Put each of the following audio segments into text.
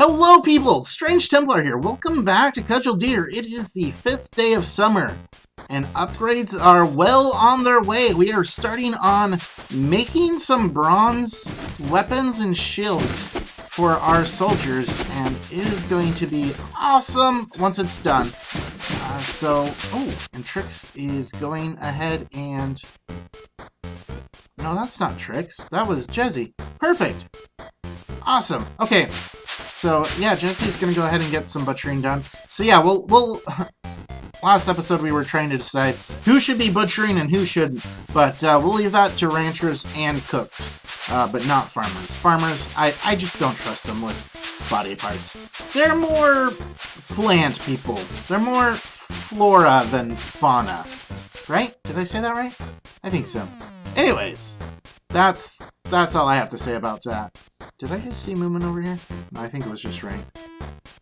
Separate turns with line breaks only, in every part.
Hello people, StrangeTemplar here. Welcome back to Cudgeldeer. It is the 5th day of summer, and upgrades are well on their way. We are starting on making some bronze weapons and shields for our soldiers, and it is going to be awesome once it's done. And Trix is going ahead and... No, that's not Trix. That was Jezzy. Perfect. Awesome. Okay. So, yeah, Jesse's gonna go ahead and get some butchering done. So, yeah, we'll last episode we were trying to decide who should be butchering and who shouldn't. But we'll leave that to ranchers and cooks, but not farmers. Farmers, I just don't trust them with body parts. They're more plant people. They're more flora than fauna. Right? Did I say that right? I think so. Anyways, that's all I have to say about that. Did I just see movement over here? No, I think it was just rain.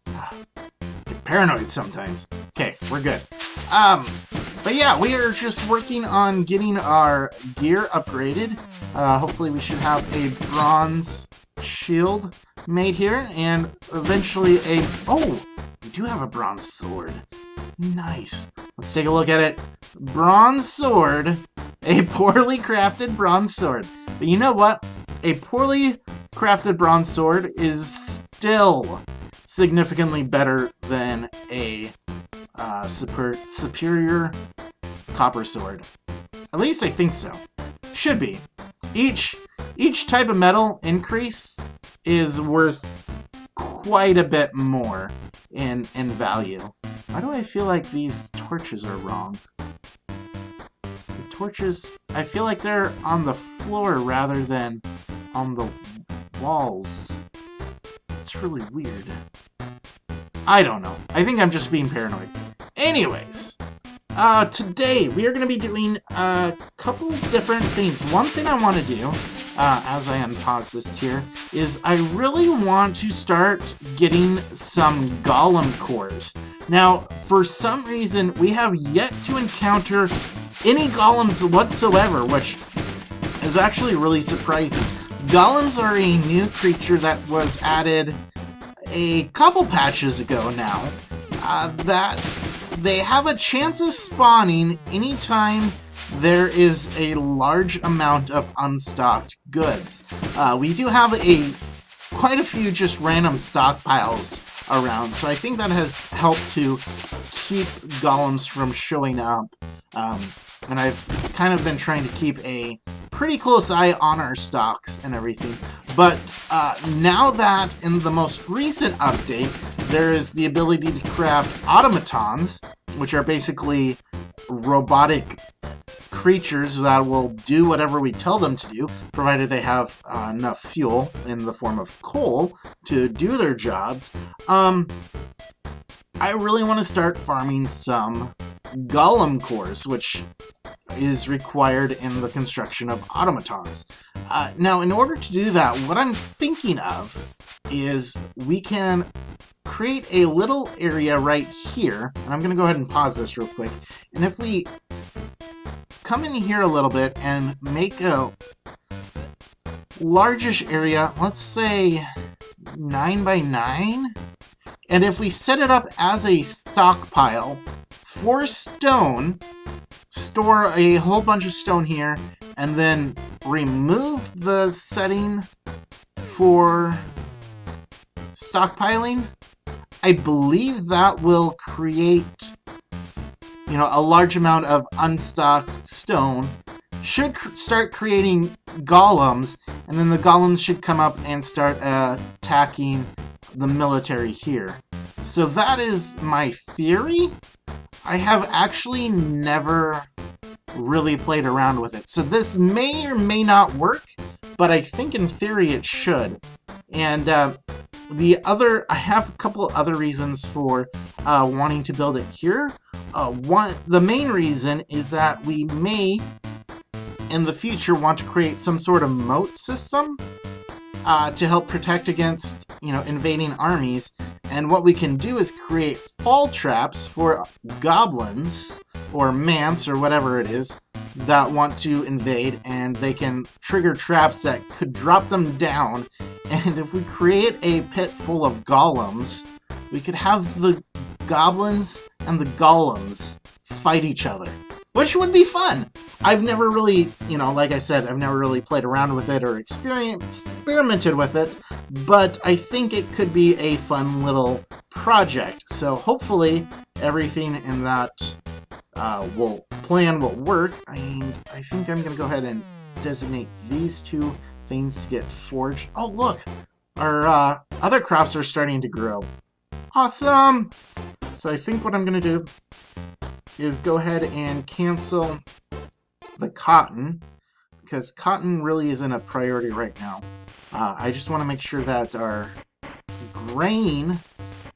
Get paranoid sometimes. Okay, we're good. But yeah, we are just working on getting our gear upgraded. Hopefully we should have a bronze shield made here, and eventually a... Oh! We do have a bronze sword. Nice. Let's take a look at it. Bronze sword. A poorly crafted bronze sword. But you know what? A poorly crafted bronze sword is still significantly better than a superior copper sword. At least I think so. Should be. Each type of metal increase is worth quite a bit more in value. Why do I feel like these torches are wrong? The torches, I feel like they're on the floor rather than on the walls. It's really weird. I don't know. I think I'm just being paranoid. Anyways, today we are going to be doing a couple different things. One thing I want to do, as I unpause this here, is I really want to start getting some golem cores. Now, for some reason, we have yet to encounter any golems whatsoever, which is actually really surprising. Golems are a new creature that was added a couple patches ago now, that they have a chance of spawning anytime there is a large amount of unstocked goods. We do have quite a few just random stockpiles around, so I think that has helped to keep golems from showing up. And I've kind of been trying to keep a pretty close eye on our stocks and everything. But now that in the most recent update, there is the ability to craft automatons, which are basically robotic creatures that will do whatever we tell them to do, provided they have enough fuel in the form of coal to do their jobs. I really want to start farming some golem cores, which is required in the construction of automatons. Now, in order to do that, what I'm thinking of is we can create a little area right here, and I'm going to go ahead and pause this real quick, and if we come in here a little bit and make a largish area, let's say 9 by 9, and if we set it up as a stockpile for stone, store a whole bunch of stone here, and then remove the setting for stockpiling, I believe that will create, a large amount of unstocked stone. Should start creating golems, and then the golems should come up and start attacking the military here. So that is my theory. I have actually never really played around with it. So this may or may not work, but I think in theory it should. And I have a couple other reasons for wanting to build it here. The main reason is that we may, in the future, want to create some sort of moat system to help protect against, invading armies. And what we can do is create fall traps for goblins, or manse, or whatever it is, that want to invade, and they can trigger traps that could drop them down And if we create a pit full of golems, we could have the goblins and the golems fight each other, which would be fun. I've never really, like I said, I've never really played around with it or experimented with it, but I think it could be a fun little project. So hopefully everything in that plan will work. And I think I'm going to go ahead and designate these two things to get forged. Oh, look! Our other crops are starting to grow. Awesome! So I think what I'm going to do is go ahead and cancel the cotton, because cotton really isn't a priority right now. I just want to make sure that our grain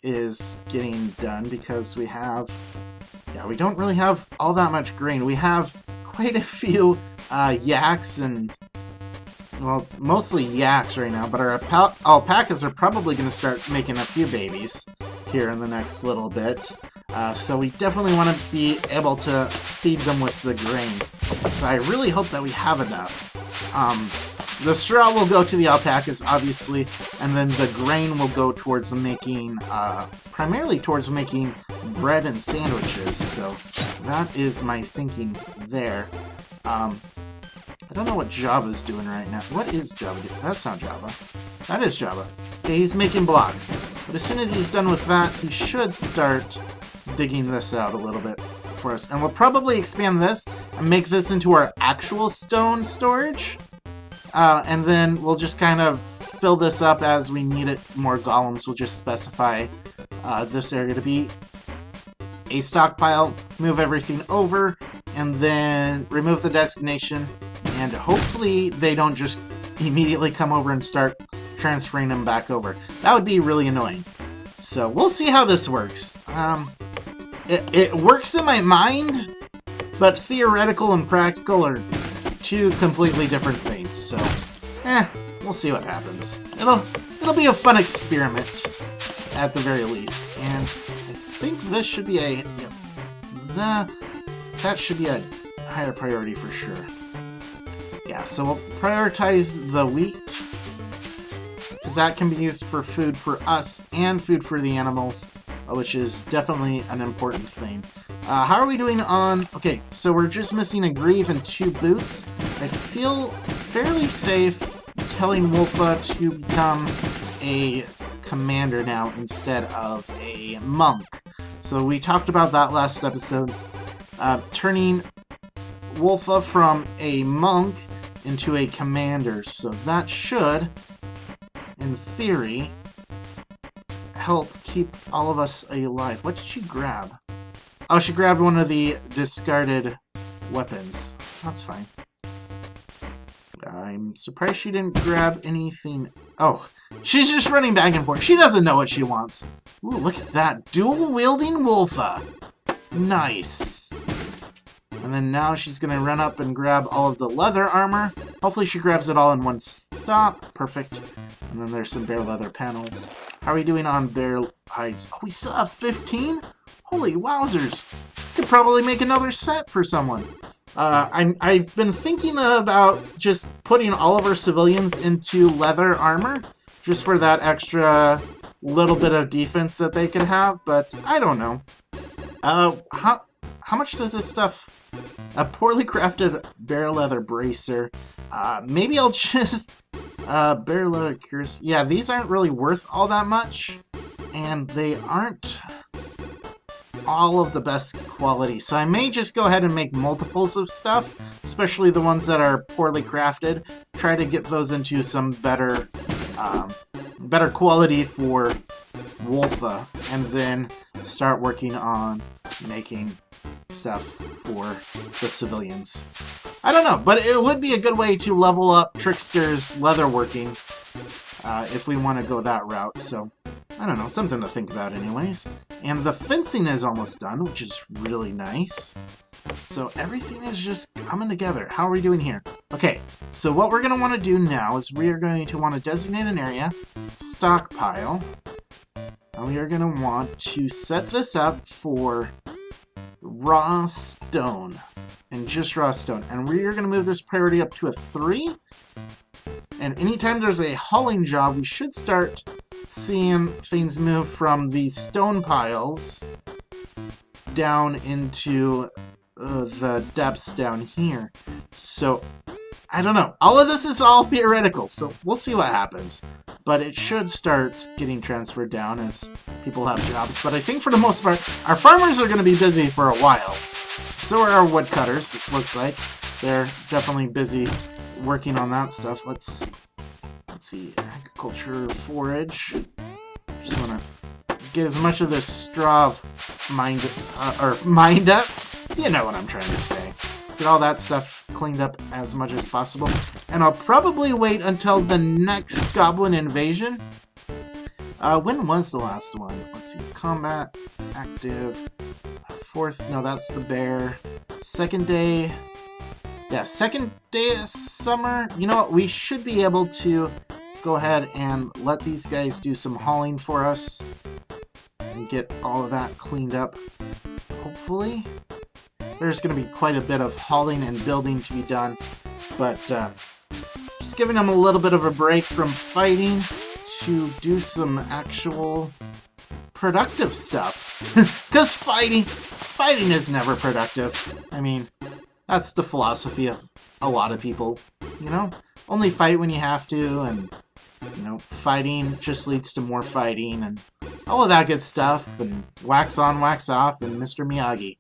is getting done, because we don't really have all that much grain. We have quite a few yaks and, well, mostly yaks right now, but our alpacas are probably going to start making a few babies here in the next little bit. So we definitely want to be able to feed them with the grain. So I really hope that we have enough. The straw will go to the alpacas, obviously, and then the grain will go towards making, primarily towards making bread and sandwiches. So that is my thinking there. I don't know what Java's doing right now. What is Java doing? That's not Java. That is Java. Okay, he's making blocks. But as soon as he's done with that, he should start digging this out a little bit for us. And we'll probably expand this and make this into our actual stone storage. And then we'll just kind of fill this up as we need it. More golems. We'll just specify this area to be a stockpile, move everything over, and then remove the designation. And hopefully they don't just immediately come over and start transferring them back over. That would be really annoying. So we'll see how this works. It works in my mind, but theoretical and practical are two completely different things. So, we'll see what happens. It'll be a fun experiment at the very least. And I think this should be that should be a higher priority for sure. Yeah, so we'll prioritize the wheat, because that can be used for food for us and food for the animals, which is definitely an important thing. How are we doing on... Okay, so we're just missing a greave and 2 boots. I feel fairly safe telling Wolfa to become a commander now instead of a monk. So we talked about that last episode. Turning Wolfa from a monk into a commander. So that should, in theory, help keep all of us alive. What did she grab? Oh, she grabbed one of the discarded weapons. That's fine. I'm surprised she didn't grab anything. Oh, she's just running back and forth. She doesn't know what she wants. Ooh, look at that. Dual-wielding Wolfa. Nice. And then now she's going to run up and grab all of the leather armor. Hopefully she grabs it all in one stop. Perfect. And then there's some bear leather panels. How are we doing on bear hides? Oh, we still have 15? Holy wowzers. Could probably make another set for someone. I've been thinking about just putting all of our civilians into leather armor, just for that extra little bit of defense that they can have, but I don't know. How much does this stuff... A poorly crafted bear leather bracer. Maybe I'll just... bear leather cures. Yeah, these aren't really worth all that much, and they aren't all of the best quality. So I may just go ahead and make multiples of stuff, especially the ones that are poorly crafted. Try to get those into some better quality for Wolfa, and then start working on making stuff for the civilians. I don't know, but it would be a good way to level up Trickster's leatherworking if we want to go that route. So, I don't know, something to think about anyways. And the fencing is almost done, which is really nice. So everything is just coming together. How are we doing here? Okay, so what we're going to want to do now is we are going to want to designate an area, stockpile, and we are going to want to set this up for raw stone, and just raw stone. And we are going to move this priority up to a 3, And anytime there's a hauling job, we should start seeing things move from these stone piles down into the depths down here. So, I don't know. All of this is all theoretical, so we'll see what happens. But it should start getting transferred down as people have jobs. But I think for the most part, our farmers are going to be busy for a while. So are our woodcutters, it looks like. They're definitely busy working on that stuff. Let's see. Agriculture, forage. Just want to get as much of this straw mined up. You know what I'm trying to say. Get all that stuff cleaned up as much as possible. And I'll probably wait until the next goblin invasion. When was the last one? Let's see. Combat, active, 4th, no, that's the bear. 2nd day, yeah, 2nd day of summer. You know what? We should be able to go ahead and let these guys do some hauling for us and get all of that cleaned up, hopefully. There's going to be quite a bit of hauling and building to be done, but just giving them a little bit of a break from fighting to do some actual productive stuff. Because fighting is never productive. I mean, that's the philosophy of a lot of people, you know? Only fight when you have to, and, you know, fighting just leads to more fighting, and all of that good stuff, and wax on, wax off, and Mr. Miyagi.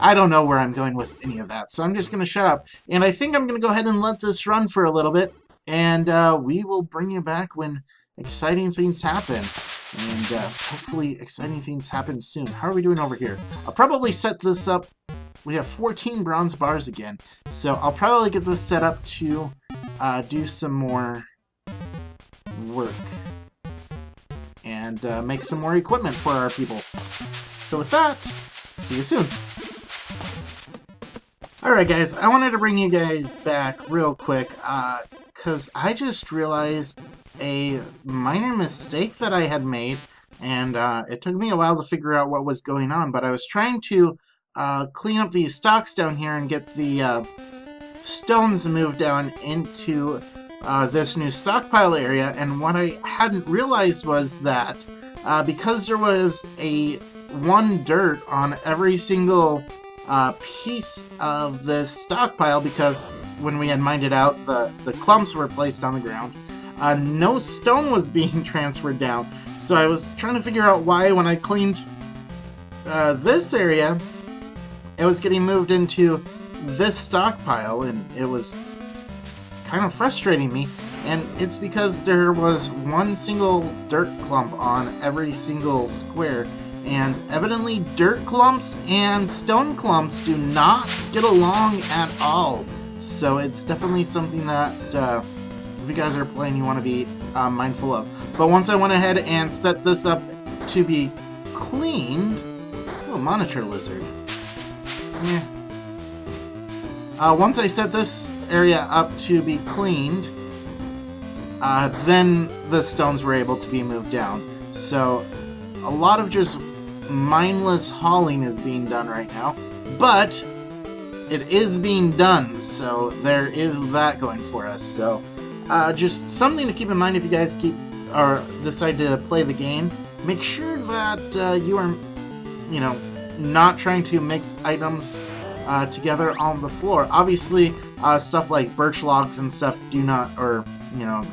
I don't know where I'm going with any of that, so I'm just going to shut up. And I think I'm going to go ahead and let this run for a little bit, and we will bring you back when exciting things happen. And hopefully exciting things happen soon. How are we doing over here? I'll probably set this up. We have 14 bronze bars again, so I'll probably get this set up to do some more work and make some more equipment for our people. So with that, see you soon. Alright guys, I wanted to bring you guys back real quick, because I just realized a minor mistake that I had made, and it took me a while to figure out what was going on, but I was trying to clean up these stocks down here and get the stones moved down into this new stockpile area, and what I hadn't realized was that because there was one dirt on every single piece of this stockpile, because when we had mined it out, the clumps were placed on the ground, no stone was being transferred down. So I was trying to figure out why when I cleaned this area, it was getting moved into this stockpile, and it was kind of frustrating me. And it's because there was one single dirt clump on every single square. And evidently dirt clumps and stone clumps do not get along at all. So it's definitely something that if you guys are playing, you want to be mindful of. But once I went ahead and set this up to be cleaned... Oh, monitor lizard. Yeah. Once I set this area up to be cleaned, then the stones were able to be moved down. So a lot of just mindless hauling is being done right now, but it is being done, so there is that going for us. So just something to keep in mind if you guys decide to play the game. Make sure that you are, you know, not trying to mix items together on the floor. Obviously, stuff like birch logs and stuff do not, or you know,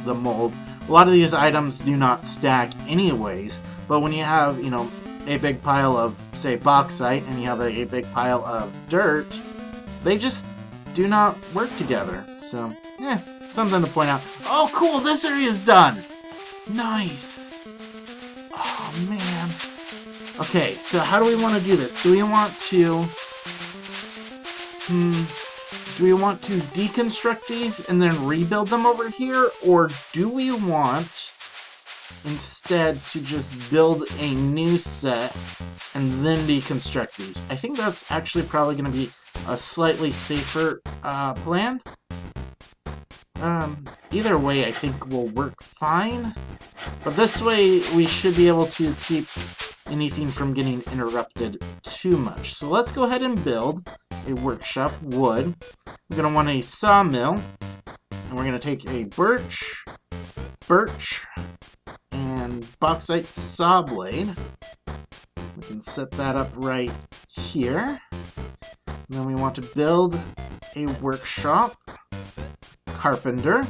the mold. A lot of these items do not stack anyways. But when you have, you know, a big pile of, say, bauxite, and you have a big pile of dirt, they just do not work together. So, yeah, something to point out. Oh, cool, this area is done! Nice! Oh, man. Okay, so how do we want to do this? Do we want to... do we want to deconstruct these and then rebuild them over here? Or do we want... instead to just build a new set and then deconstruct these? I think that's actually probably going to be a slightly safer plan. Either way I think will work fine, but this way we should be able to keep anything from getting interrupted too much. So let's go ahead and build a workshop. Wood. We're going to want a sawmill. And we're going to take a birch, and bauxite saw blade. We can set that up right here. And then we want to build a workshop. Carpenter.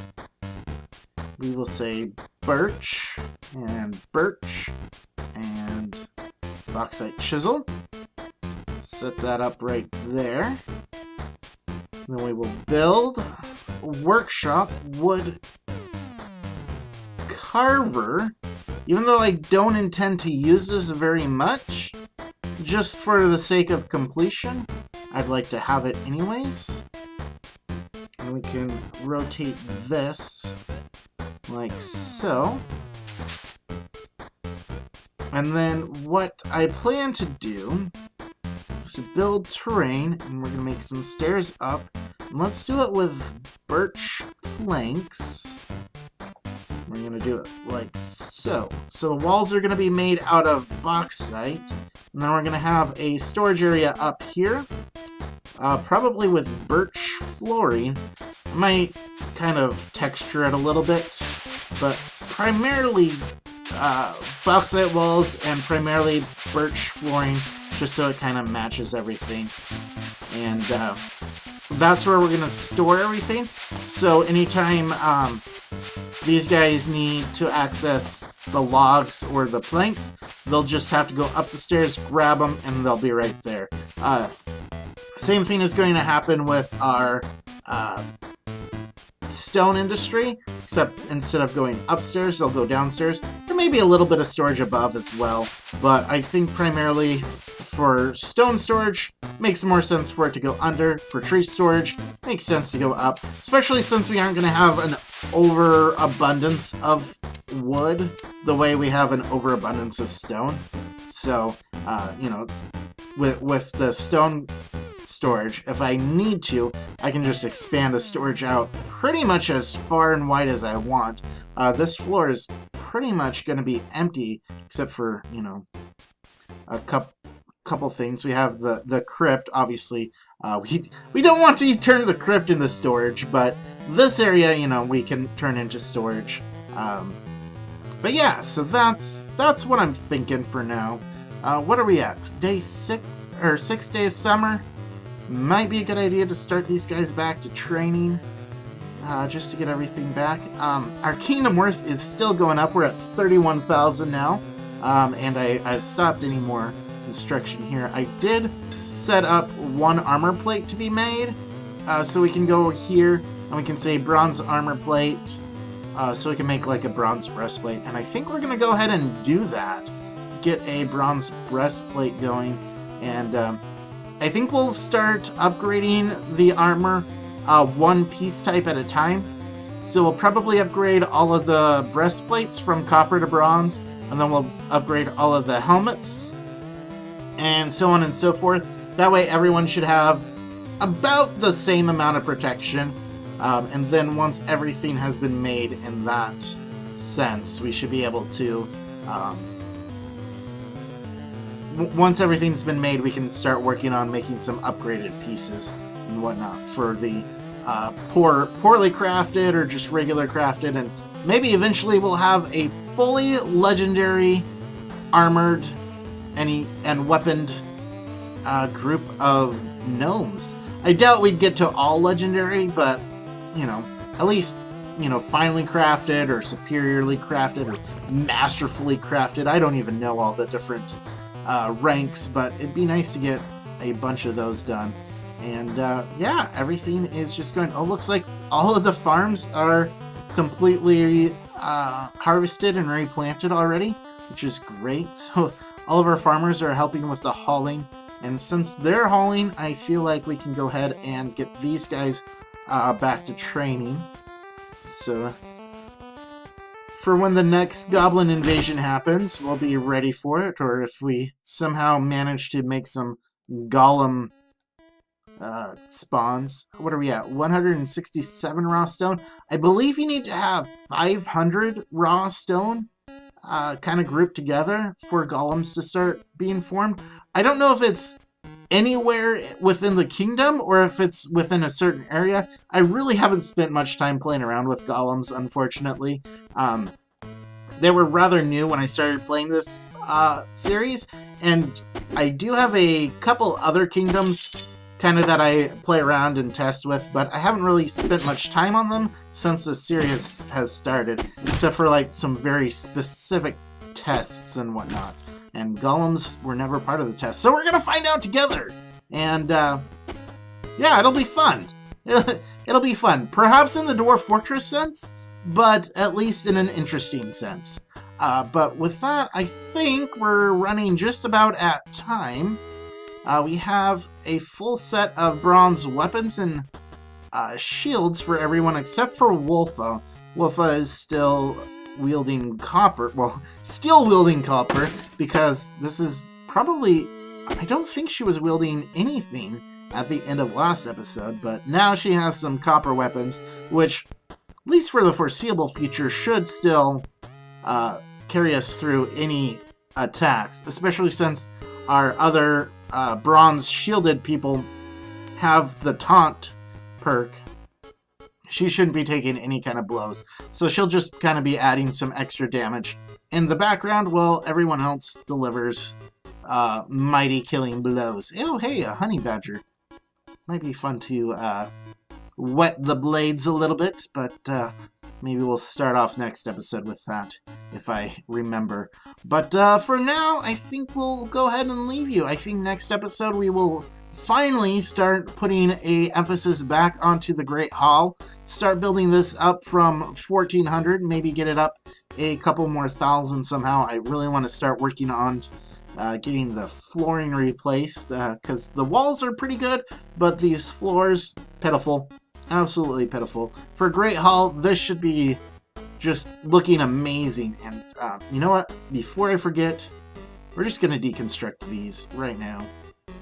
We will say birch, and bauxite chisel. Set that up right there. Then we will build a workshop wood carver. Even though I don't intend to use this very much, just for the sake of completion, I'd like to have it anyways. And we can rotate this like so. And then what I plan to do is to build terrain, and we're going to make some stairs up. And let's do it with birch planks. We're going to do it like so. So the walls are going to be made out of bauxite. And then we're going to have a storage area up here. Probably with birch flooring. I might kind of texture it a little bit. But primarily bauxite walls and primarily birch flooring, just so it kind of matches everything. And that's where we're going to store everything. So anytime these guys need to access the logs or the planks, they'll just have to go up the stairs, grab them, and they'll be right there. Same thing is going to happen with our stone industry, except instead of going upstairs, they'll go downstairs. There may be a little bit of storage above as well, but I think primarily for stone storage, makes more sense for it to go under. For tree storage, makes sense to go up, especially since we aren't going to have an overabundance of wood the way we have an overabundance of stone. So, you know, it's, with the stone storage, if I need to, I can just expand the storage out pretty much as far and wide as I want. This floor is pretty much going to be empty, except for, you know, a couple things. We have the crypt, obviously. We don't want to turn the crypt into storage, but this area, you know, we can turn into storage. But yeah, so that's what I'm thinking for now. What are we at? Day 6, or 6 days of summer? Might be a good idea to start these guys back to training, just to get everything back. Our kingdom worth is still going up. We're at 31,000 now, and I've stopped any more construction here. I did set up one armor plate to be made, so we can go here and we can say bronze armor plate, so we can make like a bronze breastplate. And I think we're gonna go ahead and do that. Get a bronze breastplate going, and I think we'll start upgrading the armor one piece type at a time. So we'll probably upgrade all of the breastplates from copper to bronze, and then we'll upgrade all of the helmets, and so on and so forth. That way everyone should have about the same amount of protection, and then once everything has been made in that sense, we should be able to once everything's been made, we can start working on making some upgraded pieces and whatnot for the poorly crafted or just regular crafted, and maybe eventually we'll have a fully legendary armored and weaponed group of gnomes. I doubt we'd get to all legendary, but you know, at least, you know, finely crafted or superiorly crafted or masterfully crafted. I don't even know all the different ranks, but it'd be nice to get a bunch of those done. And yeah, everything is just going. Oh, looks like all of the farms are completely harvested and replanted already, which is great. So all of our farmers are helping with the hauling, and since they're hauling, I feel like we can go ahead and get these guys back to training. So for when the next goblin invasion happens, we'll be ready for it, or if we somehow manage to make some golem spawns. What are we at? 167 raw stone. I believe you need to have 500 raw stone kind of grouped together for golems to start being formed. I don't know if it's anywhere within the kingdom or if it's within a certain area. I really haven't spent much time playing around with golems, unfortunately. They were rather new when I started playing this series, and I do have a couple other kingdoms kind of that I play around and test with, but I haven't really spent much time on them since the series has started, except for like some very specific tests and whatnot. And golems were never part of the test, so we're gonna find out together. And yeah, it'll be fun. It'll be fun. Perhaps in the Dwarf Fortress sense, but at least in an interesting sense. But with that, I think we're running just about at time. We have a full set of bronze weapons and shields for everyone except for Wolfa. Wolfa is still wielding copper. Well, still wielding copper, because this is probably... I don't think she was wielding anything at the end of last episode, but now she has some copper weapons, which, at least for the foreseeable future, should still carry us through any attacks, especially since our other bronze shielded people have the taunt perk. She shouldn't be taking any kind of blows, so she'll just kind of be adding some extra damage in the background while everyone else delivers mighty killing blows. Oh, hey, a honey badger. Might be fun to wet the blades a little bit, but maybe we'll start off next episode with that, if I remember. But for now, I think we'll go ahead and leave you. I think next episode we will finally start putting a emphasis back onto the Great Hall. Start building this up from 1400, maybe get it up a couple more thousand somehow. I really want to start working on getting the flooring replaced, because the walls are pretty good, but these floors, pitiful. Absolutely pitiful. For Great Hall, this should be just looking amazing. And you know what? Before I forget, we're just going to deconstruct these right now.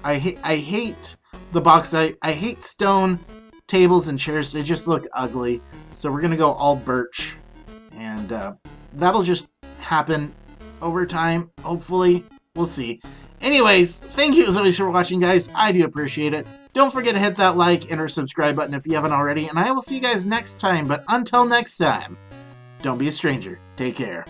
I hate the box. I hate stone tables and chairs. They just look ugly. So we're going to go all birch. And that'll just happen over time, hopefully. We'll see. Anyways, thank you as always for watching, guys. I do appreciate it. Don't forget to hit that like and or subscribe button if you haven't already. And I will see you guys next time. But until next time, don't be a stranger. Take care.